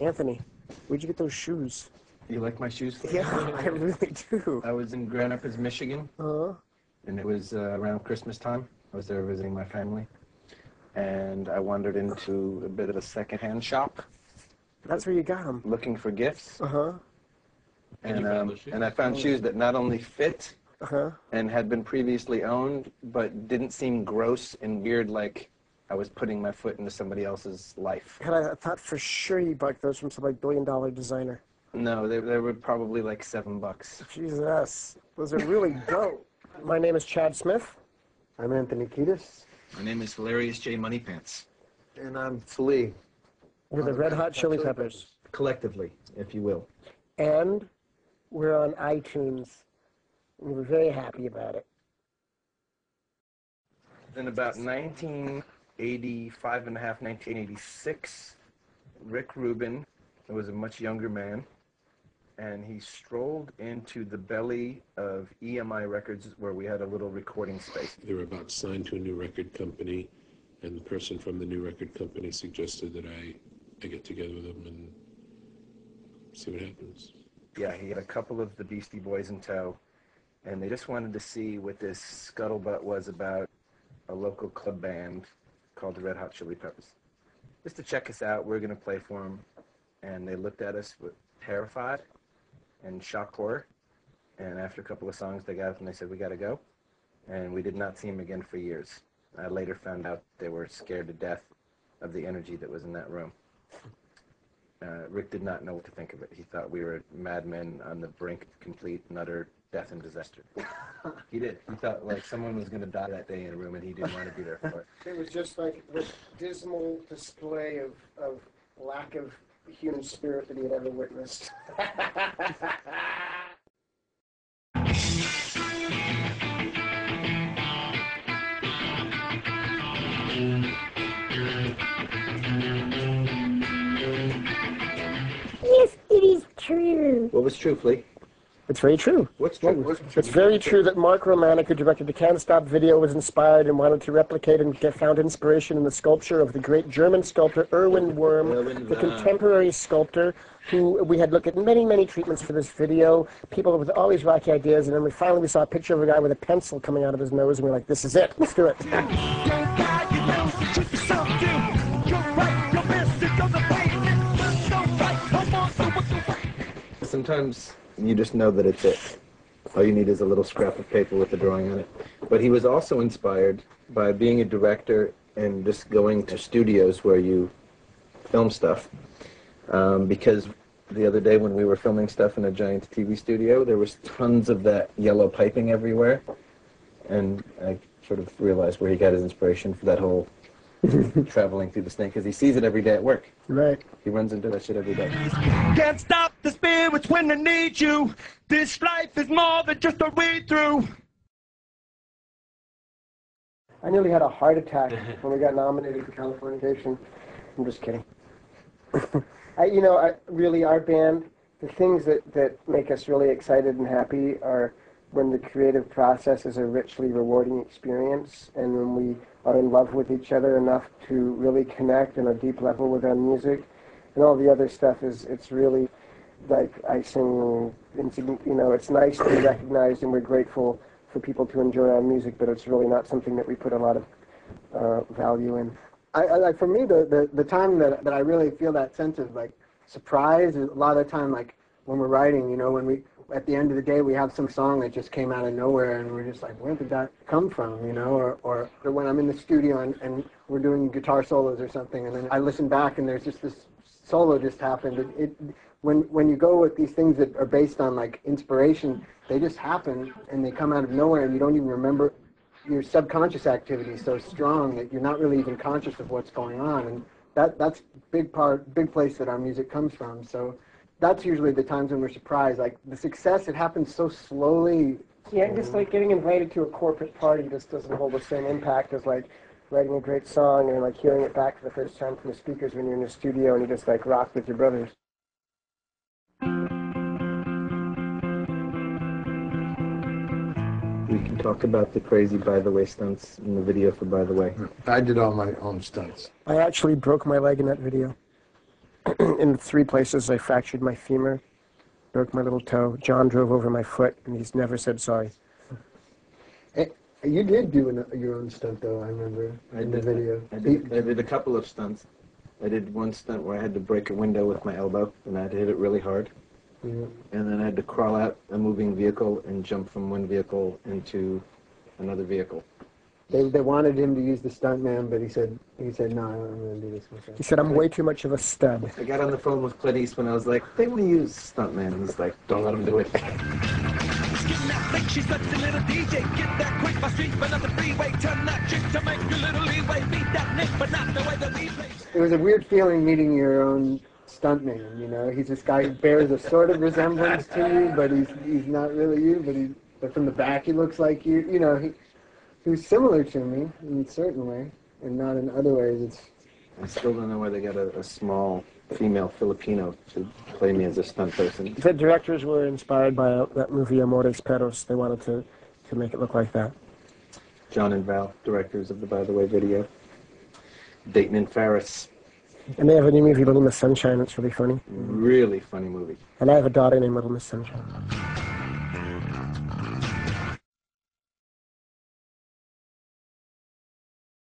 Anthony, where'd you get those shoes? You like my shoes? Yeah, I really do. I was in Grand Rapids, Michigan, and it was around Christmas time. I was there visiting my family, and I wandered into a bit of a secondhand shop. That's where you got them. Looking for gifts. And I found shoes that not only fit and had been previously owned, but didn't seem gross and weird, like I was putting my foot into somebody else's life. God, I thought for sure you bought those from some like billion-dollar designer. No, they were probably like $7. Jesus, those are really dope. My name is Chad Smith. I'm Anthony Kiedis. My name is Hilarious J. Moneypants. And I'm Flea. We're the Red Hot Chili Peppers. Collectively, if you will. And we're on iTunes. And we're very happy about it. In about 1985 and a half, 1986, Rick Rubin was a much younger man, and he strolled into the belly of EMI Records, where we had a little recording space. They were about to sign to a new record company, and the person from the new record company suggested that I get together with them and see what happens. Yeah, he had a couple of the Beastie Boys in tow, and they just wanted to see what this scuttlebutt was about a local club band called the Red Hot Chili Peppers. Just to check us out, we're going to play for them. And they looked at us with terrified and shock horror. And after a couple of songs, they got up and they said, "We got to go." And we did not see them again for years. I later found out they were scared to death of the energy that was in that room. Rick did not know what to think of it. He thought we were madmen on the brink of complete and utter death and disaster. He did. He thought like someone was going to die that day in a room, and he didn't want to be there for it. It was just like the dismal display of lack of human spirit that he had ever witnessed. Yes, it is true. What was true, Flea? It's very true. What's true? It's very true that Mark Romanek, who directed the Can't Stop video, was inspired and wanted to replicate and found inspiration in the sculpture of the great German sculptor Erwin Wurm, the contemporary sculptor, who we had looked at many, many treatments for this video, people with all these wacky ideas, and then we finally saw a picture of a guy with a pencil coming out of his nose, and we were like, this is it, let's do it. Sometimes you just know that it's it. All you need is a little scrap of paper with a drawing on it. But he was also inspired by being a director and just going to studios where you film stuff. Because the other day when we were filming stuff in a giant TV studio, there was tons of that yellow piping everywhere. And I sort of realized where he got his inspiration for that whole traveling through the snake, because he sees it every day at work. Right. He runs into that shit every day. Can't stop the spirits when they need you. This life is more than just a read-through. I nearly had a heart attack when we got nominated for Californication. I'm just kidding. Really, our band, the things that make us really excited and happy are when the creative process is a richly rewarding experience, and when we are in love with each other enough to really connect on a deep level with our music. And all the other stuff it's really like icing. It's nice to be recognized, and we're grateful for people to enjoy our music, but it's really not something that we put a lot of value in. For me, the time that I really feel that sense of like surprise is a lot of the time, like when we're writing, when we, at the end of the day, we have some song that just came out of nowhere, and we're just like, where did that come from, or when I'm in the studio and we're doing guitar solos or something, and then I listen back and there's just this solo just happened. When you go with these things that are based on like inspiration, they just happen and they come out of nowhere, and you don't even remember. Your subconscious activity is so strong that you're not really even conscious of what's going on, and that's big place that our music comes from. So that's usually the times when we're surprised. Like the success, it happens so slowly. Yeah, just like getting invited to a corporate party just doesn't hold the same impact as like writing a great song and like hearing it back for the first time from the speakers when you're in the studio and you just like rock with your brothers. We can talk about the crazy By the Way stunts in the video for By the Way. I did all my own stunts. I actually broke my leg in that video. in 3 places I fractured my femur, broke my little toe. John drove over my foot, and he's never said sorry. You did do your own stunt, though, I remember, in the video. I did a couple of stunts. I did one stunt where I had to break a window with my elbow, and I had to hit it really hard. Yeah. And then I had to crawl out a moving vehicle and jump from one vehicle into another vehicle. They wanted him to use the stuntman, but he said no, I'm going to do this myself. He said, I'm way too much of a stud. I got on the phone with Clint Eastwood, and I was like, they want to use stuntman. He's like, don't let him do it. She's such a little DJ. Get that quick, my street, but not the freeway. Turn that chick to make a little leeway. Beat that Nick, but not the way that we play. It was a weird feeling meeting your own stuntman, you know. He's this guy who bears a sort of resemblance to you, but he's not really you, but from the back he looks like you. You know, he's similar to me in a certain way, and not in other ways. I still don't know why they got a small female Filipino to play me as a stunt person. The directors were inspired by that movie Amores Perros. They wanted to make it look like that. John and Val, directors of the By the Way video. Dayton and Ferris. And they have a new movie, Little Miss Sunshine. It's really funny. Really funny movie. And I have a daughter named Little Miss Sunshine.